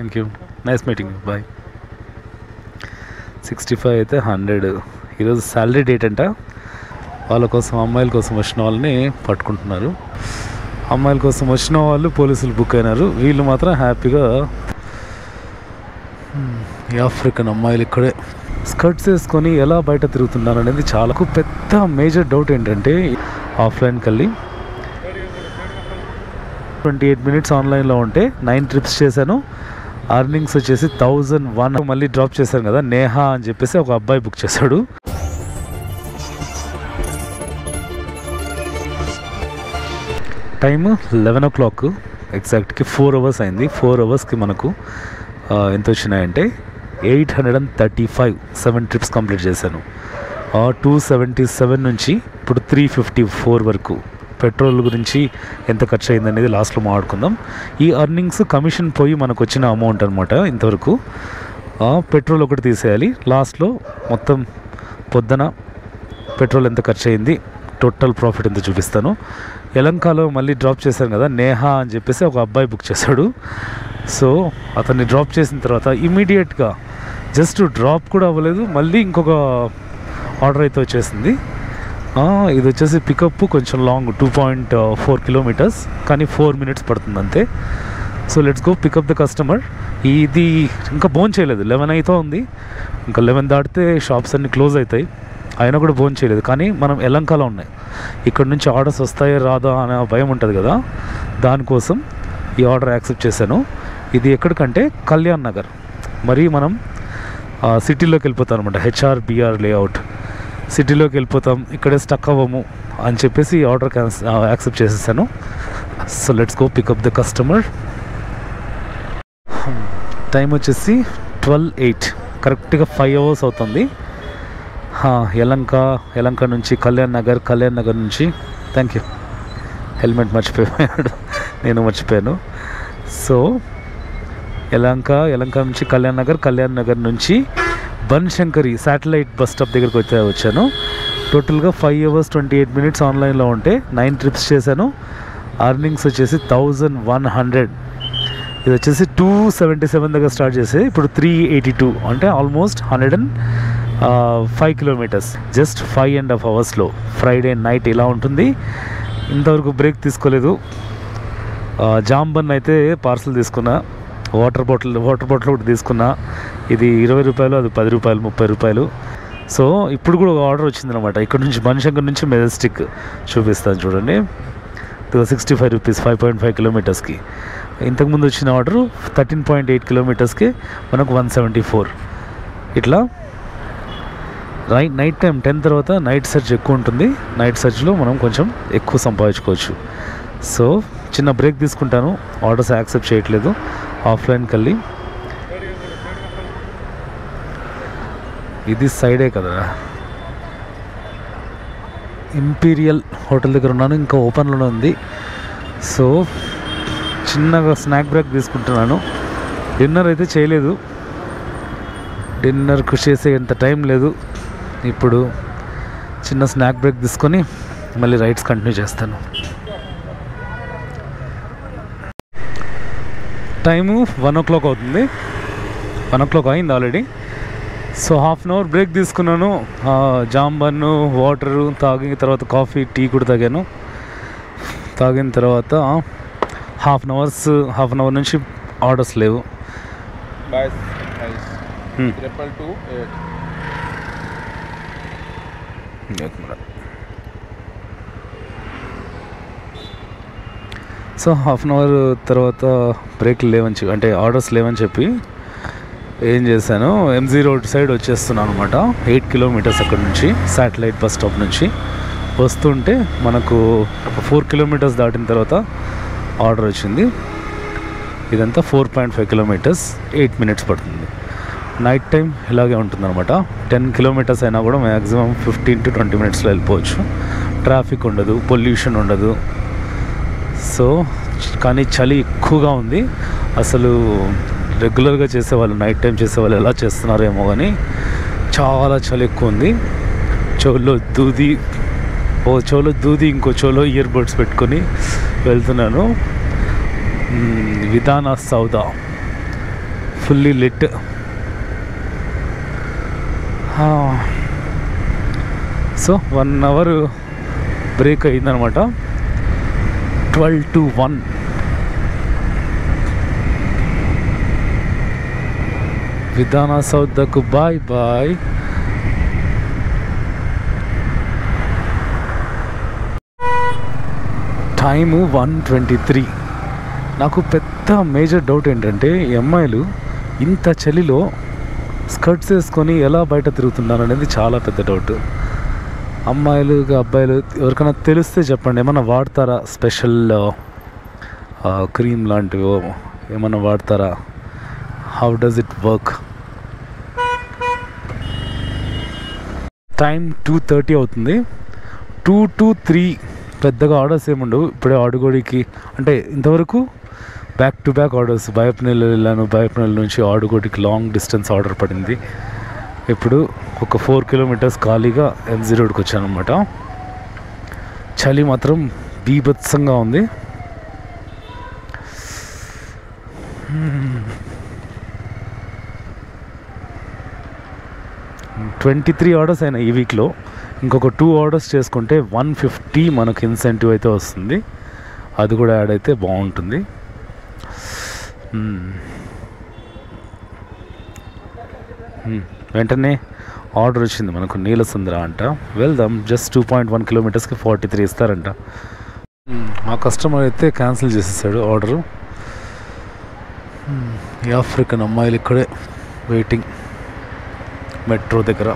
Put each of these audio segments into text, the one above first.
Thank you, nice meeting, bye. 65 అయితే 100. ఈరోజు salary date అంట. వాళ్ళ కోసం, అమ్మాయిల కోసం వచ్చిన వాళ్ళని పట్టుకుంటున్నారు. అమ్మాయిల కోసం వచ్చిన వాళ్ళు పోలీసులు బుక్ అయినారు. వీళ్ళు మాత్రం హ్యాపీగా ఈ ఆఫ్రికన్ అమ్మాయిలు ఇక్కడే స్కర్ట్స్ వేసుకొని ఎలా బయట తిరుగుతున్నారు అనేది చాలా పెద్ద మేజర్ డౌట్. ఏంటంటే ఆఫ్లైన్కి వెళ్ళి 28 మినిట్స్ ఆన్లైన్లో ఉంటే 9 ట్రిప్స్ చేశాను. అర్నింగ్స్ వచ్చేసి 1001. మళ్ళీ డ్రాప్ చేశాను కదా, నేహా అని చెప్పేసి ఒక అబ్బాయి బుక్ చేశాడు. టైము 11 o'clock ఎగ్జాక్ట్కి 4 hours అయింది. 4 hours మనకు ఎంత వచ్చినాయంటే 835. 7 ట్రిప్స్ కంప్లీట్ చేశాను. 277 నుంచి ఇప్పుడు 354 వరకు. పెట్రోల్ గురించి ఎంత ఖర్చు అయింది అనేది లాస్ట్లో మాట్లాడుకుందాం. ఈ అర్నింగ్స్ కమిషన్ పోయి మనకు వచ్చిన అమౌంట్ అనమాట. ఇంతవరకు పెట్రోల్ ఒకటి తీసేయాలి. లాస్ట్లో మొత్తం పొద్దున పెట్రోల్ ఎంత ఖర్చు అయింది, టోటల్ ప్రాఫిట్ ఎంత చూపిస్తాను. యలంకాలో మళ్ళీ డ్రాప్ చేశాను కదా, నేహా అని చెప్పేసి ఒక అబ్బాయి బుక్ చేశాడు. సో అతన్ని డ్రాప్ చేసిన తర్వాత ఇమీడియట్గా జస్ట్ డ్రాప్ కూడా అవ్వలేదు, మళ్ళీ ఇంకొక ఆర్డర్ అయితే వచ్చేసింది. ఇది వచ్చేసి పికప్ కొంచెం లాంగ్, 2.4 kilometers, కానీ 4 minutes పడుతుంది అంతే. So let's go pick up the customer. ఇది ఇంకా బోన్ చేయలేదు, 11 అయితే ఉంది. ఇంకా 11 దాటితే షాప్స్ అన్నీ క్లోజ్ అవుతాయి. అయినా కూడా బోన్ చేయలేదు. కానీ మనం యలంకాలో ఉన్నాయి, ఇక్కడ నుంచి ఆర్డర్స్ వస్తాయో రాదా అనే భయం ఉంటుంది కదా, దానికోసం ఈ ఆర్డర్ యాక్సెప్ట్ చేశాను. ఇది ఎక్కడికంటే కళ్యాణ్ నగర్. మరి మనం సిటీలోకి వెళ్ళిపోతాం అనమాట, HRBR లేఅవుట్ సిటీలోకి వెళ్ళిపోతాం. ఇక్కడే స్టక్ అవ్వము అని చెప్పేసి ఈ ఆర్డర్ యాక్సెప్ట్ చేసేసాను. So let's go pick up the customer. Time వచ్చేసి 12:08. కరెక్ట్గా 5 hours అవుతుంది. యలంక నుంచి కళ్యాణ్ నగర్ నుంచి. Thank you. హెల్మెట్ మర్చిపోయాడు, నేను మర్చిపోయాను. సో యలంక నుంచి కళ్యాణ్ నగర్ నుంచి బన్శంకరి శాటిలైట్ బస్ స్టాప్ దగ్గరికి వచ్చాను. టోటల్గా 5 hours 28 minutes ఆన్లైన్లో ఉంటే 9 trips చేశాను. అర్నింగ్స్ వచ్చేసి 1100. ఇది వచ్చేసి 277 దగ్గర స్టార్ట్ చేసి ఇప్పుడు 382, అంటే almost 105 kilometers just 5.5 hours. Friday night ఇలా ఉంటుంది. ఇంతవరకు బ్రేక్ తీసుకోలేదు. జాంబన్ అయితే పార్సల్ తీసుకున్నా, వాటర్ బాటిల్ ఒకటి తీసుకున్నా. ఇది 20 రూపాయలు, అది 10 రూపాయలు, 30 రూపాయలు. సో ఇప్పుడు కూడా ఒక ఆర్డర్ వచ్చిందనమాట. ఇక్కడ నుంచి బన్శంకర్ నుంచి మెజెస్టిక్ చూపిస్తాను చూడండి. 65 rupees 5.5 kilometersకి. ఇంతకుముందు వచ్చిన ఆర్డరు 13.8 kilometersకి మనకు 174. ఇట్లా నైట్ టైం 10 తర్వాత నైట్ సెర్చ్ ఎక్కువ ఉంటుంది. నైట్ సెర్చ్లో మనం కొంచెం ఎక్కువ సంపాదించుకోవచ్చు. సో చిన్న బ్రేక్ తీసుకుంటాను, ఆర్డర్స్ యాక్సెప్ట్ చేయట్లేదు. ఆఫ్లైన్కి వెళ్ళి ఇది సైడే కదా, ఇంపీరియల్ హోటల్ దగ్గర ఉన్నాను, ఇంకా ఓపెన్లోనే ఉంది. సో చిన్నగా స్నాక్ బ్రేక్ తీసుకుంటున్నాను. డిన్నర్ అయితే చేయలేదు, డిన్నర్కు చేసే అంత టైం లేదు. ఇప్పుడు చిన్న స్నాక్ బ్రేక్ తీసుకొని మళ్ళీ రైడ్స్ కంటిన్యూ చేస్తాను. టైము 1 o'clock అవుతుంది. 1 o'clock అయింది already. So half an hour break తీసుకున్నాను. జాంబన్ను, వాటరు తాగిన తర్వాత కాఫీ, టీ కూడా తాగాను. తాగిన తర్వాత హాఫ్ అన్ అవర్ నుంచి ఆర్డర్స్ లేవు. సో హాఫ్ అన్ అవర్ తర్వాత బ్రేక్ లేవని చెప్పి, అంటే ఆర్డర్స్ లేవని చెప్పి ఏం చేశాను, MG రోడ్ సైడ్ వచ్చేస్తున్నాను అనమాట. 8 kilometers అక్కడ నుంచి, శాటిలైట్ బస్ స్టాప్ నుంచి వస్తుంటే మనకు 4 kilometers దాటిన తర్వాత ఆర్డర్ వచ్చింది. ఇదంతా 4.5 kilometers, 8 minutes పడుతుంది. నైట్ టైం ఇలాగే ఉంటుంది అనమాట. 10 kilometers అయినా కూడా మ్యాక్సిమం 15 to 20 minutesలో వెళ్ళిపోవచ్చు. ట్రాఫిక్ ఉండదు, పొల్యూషన్ ఉండదు. సో కానీ చలి ఎక్కువగా ఉంది. అసలు రెగ్యులర్గా చేసేవాళ్ళు, నైట్ టైం చేసేవాళ్ళు ఎలా చేస్తున్నారేమో కానీ చాలా చలి ఎక్కువ ఉంది. చెవులో దూది ఇంకో చెవులో ఇయర్ బడ్స్ పెట్టుకొని వెళ్తున్నాను. Vidhana Soudha fully lit. So 1 hour break అయిందనమాట. 12 to 1. విధాన సౌదకు బాయ్ బాయ్. టైము 1:23. నాకు పెద్ద మేజర్ డౌట్ ఏంటంటే ఈ అమ్మాయిలు ఇంత చలిలో స్కర్ట్స్ వేసుకొని ఎలా బయట తిరుగుతున్నారు అనేది చాలా పెద్ద డౌట్. అమ్మాయిలు అబ్బాయిలు ఎవరికైనా తెలిస్తే చెప్పండి. ఏమన్నా వాడతారా? స్పెషల్ క్రీమ్ లాంటివి ఏమన్నా వాడతారా? How does it work? Time 2:30 అవుతుంది. 2 to 3 పెద్దగా ఆర్డర్స్ ఏముండవు. ఇప్పుడే ఆడుగోడికి అంటే ఇంతవరకు బ్యాక్ టు బ్యాక్ ఆర్డర్స్. బయపనెల్లి వెళ్ళాను, బయపనెల్లి నుంచి ఆడుగోడికి లాంగ్ డిస్టెన్స్ ఆర్డర్ పడింది. ఇప్పుడు ఒక 4 kilometers ఖాళీగా MG రోడ్కి వచ్చాను అనమాట. చలి మాత్రం బీభత్సంగా ఉంది. 23 ఆర్డర్స్ అయినాయి ఈ వీక్లో. ఇంకొక 2 ఆర్డర్స్ చేసుకుంటే 150 మనకు ఇన్సెంటివ్ అయితే వస్తుంది. అది కూడా యాడ్ అయితే బాగుంటుంది. వెంటనే ఆర్డర్ వచ్చింది మనకు. నీలసుందర అంట. వెళ్దాం. జస్ట్ 2.1 kilometersకి 43 ఇస్తారంట. మా కస్టమర్ అయితే క్యాన్సిల్ చేసేసాడు ఆర్డరు. ఈ ఆఫ్రికన్ అమ్మాయిలు ఇక్కడే వెయిటింగ్ మెట్రో దగ్గర.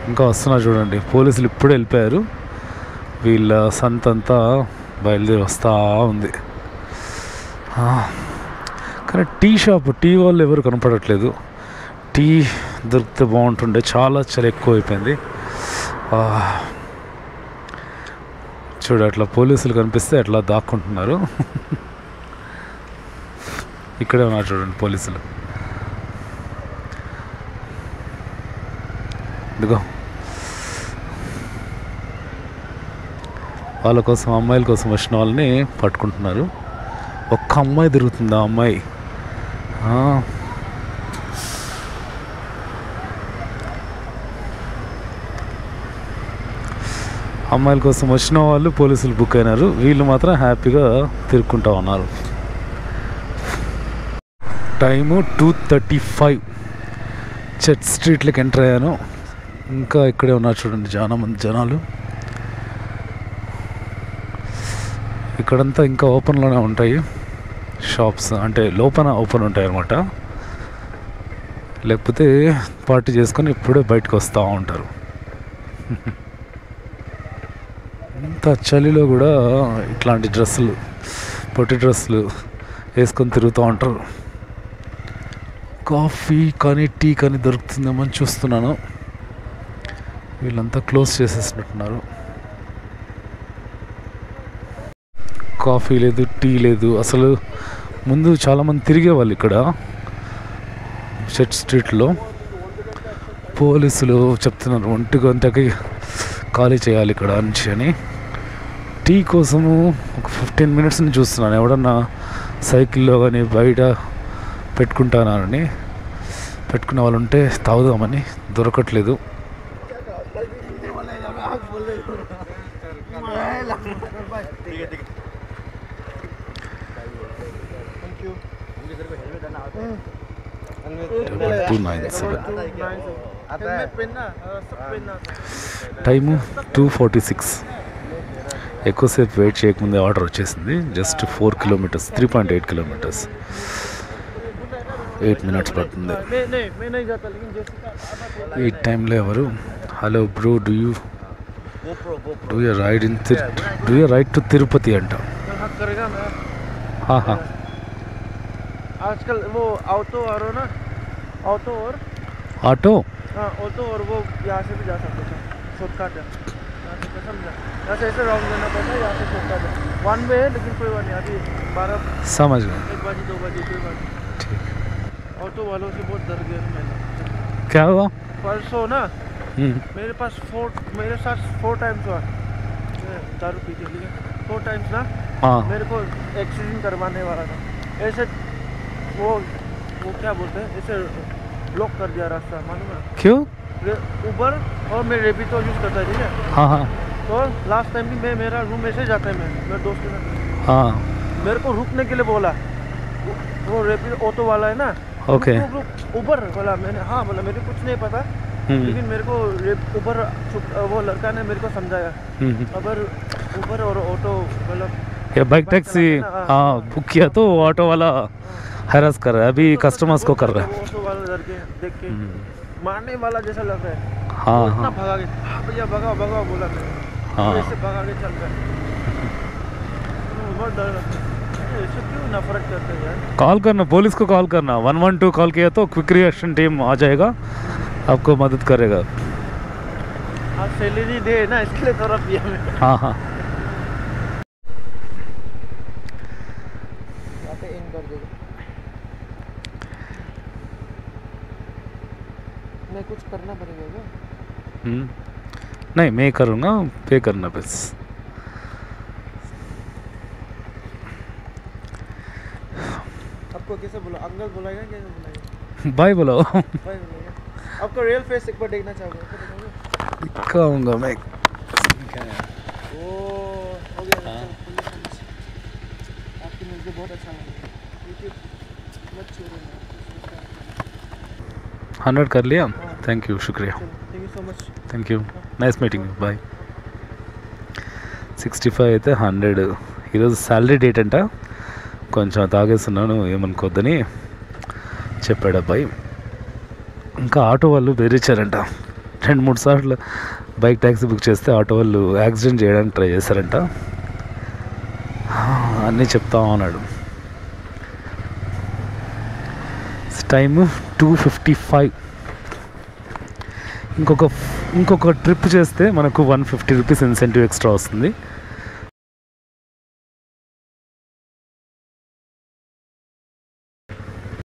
ఇంకా వస్తున్నారు చూడండి. పోలీసులు ఇప్పుడే వెళ్ళిపోయారు. వీళ్ళ సంతంతా బయలుదేరి వస్తూ ఉంది. కానీ టీ వాళ్ళు ఎవరు కనపడట్లేదు. టీ దొరికితే బాగుంటుండే. చాలా ఎక్కువ అయిపోయింది. చూడు అట్లా పోలీసులు కనిపిస్తే అట్లా దాక్కుంటున్నారు. ఇక్కడే ఉన్నారు చూడండి పోలీసులు. ఇదిగో వాళ్ళ కోసం, అమ్మాయిల కోసం వచ్చిన వాళ్ళని పట్టుకుంటున్నారు. ఒక్క అమ్మాయి తిరుగుతుంది. ఆ అమ్మాయి అమ్మాయిల కోసం వచ్చిన వాళ్ళు పోలీసులు బుక్ అయినారు. వీళ్ళు మాత్రం హ్యాపీగా తిరుక్కుంటూ ఉన్నారు. టైము 2:35. చర్చ్ స్ట్రీట్లోకి ఎంటర్ అయ్యాను. ఇంకా ఇక్కడే ఉన్నారు చూడండి చాలా మంది జనాలు. ఇక్కడంతా ఇంకా ఓపెన్లోనే ఉంటాయి షాప్స్. అంటే లోపల ఓపెన్ ఉంటాయి అన్నమాట. లేకపోతే పార్టీ చేసుకొని ఇప్పుడే బయటకు వస్తూ ఉంటారు. ఇంత చలిలో కూడా ఇట్లాంటి డ్రెస్సులు, పొట్టి డ్రెస్సులు వేసుకొని తిరుగుతూ ఉంటారు. కాఫీ కానీ టీ కానీ దొరుకుతుందేమో అని చూస్తున్నాను. వీళ్ళంతా క్లోజ్ చేసేసినట్టున్నారు. కాఫీ లేదు, టీ లేదు. అసలు ముందు చాలామంది తిరిగేవాళ్ళు ఇక్కడ చర్చ్ స్ట్రీట్లో. పోలీసులు చెప్తున్నారు 1 గంటకి ఖాళీ చేయాలి ఇక్కడ నుంచి అని. టీ కోసము ఒక 15 minutes నుంచి చూస్తున్నాను. ఎవడన్నా సైకిల్లో కానీ బయట పెట్టుకుంటానని పెట్టుకునే వాళ్ళు ఉంటే తాగుదామని. దొరకట్లేదు. టైము 2:46. ఎక్కువసేపు వెయిట్ చేయకముందే ఆర్డర్ వచ్చేసింది. Just 4 kilometers, 3.8 kilometers. 8 minutes పడుతుంది. ఈ టైంలో ఎవరు hello bro do you ride to Tirupati అంట. आजकल वो ऑटो आ रहा ना, ऑटो और वो यहाँ से भी जा सकते हैं. शॉर्टकट है यहाँ से, समझा? यहाँ से ऐसे राउंड करना पड़ता है. यहाँ से शॉर्टकट है. 1 way है लेकिन कोई बात नहीं. अभी 12 समझ गए. 1 बजे 2 बजे कोई बात नहीं. ठीक. ऑटो वालों से बहुत डर गया मैंने. क्या हुआ? परसों ना मेरे साथ 4 times हुआ. दारू पी के लिए 4 times ना. मेरे को एक्सीडेंट करवाने वाला था. ऐसे वो वो क्या बोलते हैं इसे ब्लॉक कर दिया रास्ता, मालूम है? क्यों? उबर और मैं रेपिडो यूज़ करता है, ठीक है? हाँ हाँ तो लास्ट टाइम भी मैं मेरा रूम ऐसे जाता है, मैं मेरे दोस्त के साथ, हाँ मेरे को रुकने के लिए बोला, वो रेपिडो ऑटो वाला है ना, ओके। रुक उबर बोला, मैंने हाँ बोला, मेरे को कुछ नहीं पता, लेकिन मेरे को उबर वो लड़का ने मेरे को समझाया, अगर उबर और ऑटो मतलब ये बाइक टैक्सी हाँ बुक किया तो ऑटो वाला हैरास कर रहा है अभी, कस्टमर्स को कर रहा है। ऑटो वाला लड़के देख के मारने वाला जैसा लग रहा है। हाँ इतना हाँ भगा के, हाँ भैया भगाओ भगाओ बोला मैंने, हाँ ऐसे भगा के चल रहा है। बहुत डर लगता है, ऐसे क्यों नफरत करते हैं यार? कॉल करना, पुलिस को कॉल करना, 112 कॉल किया तो क्विक रिएक्शन टीम आ जाएगा, आपको मदद करेगा। आप सैलरी दे ना, इसके लिए थोड़ा पिया मैं। हाँ हाँ यहाँ पे इन कर देगा। मैं कुछ करना पड़ेगा क्या? नहीं मैं करूँगा, पे करना बस। आपको कैसे बोला, अंकल बुलाएगा कैसे बुलाएगा? बाय बोलो। भाई बुलाएगा। आपका रियल फेस एक बार देखना चाहोगे? कहूँगा मैं। ओ हो गया। हाँ। आपकी मुझे बहुत अच्छा लगा, यूट्यूब मत छोड़ो। 100 कर लिया, थैंक यू, शुक्रिया, thank you so much. Thank you, nice meeting, bye. 65 అయితే 100. ఈరోజు శాలరీ డేట్ అంట, కొంచెం తాగేస్తున్నాను ఏమనుకోద్దని చెప్పాడు అబ్బాయి. ఇంకా ఆటో వాళ్ళు బెదిరించారంట, 2-3 సార్లు బైక్ ట్యాక్సీ బుక్ చేస్తే ఆటో వాళ్ళు యాక్సిడెంట్ చేయడానికి ట్రై చేశారంట, అన్నీ చెప్తా ఉన్నాడు. టైము 2:55. ఇంకొక ట్రిప్ చేస్తే మనకు 150 రూపీస్ ఇన్సెంటివ్ ఎక్స్ట్రా వస్తుంది.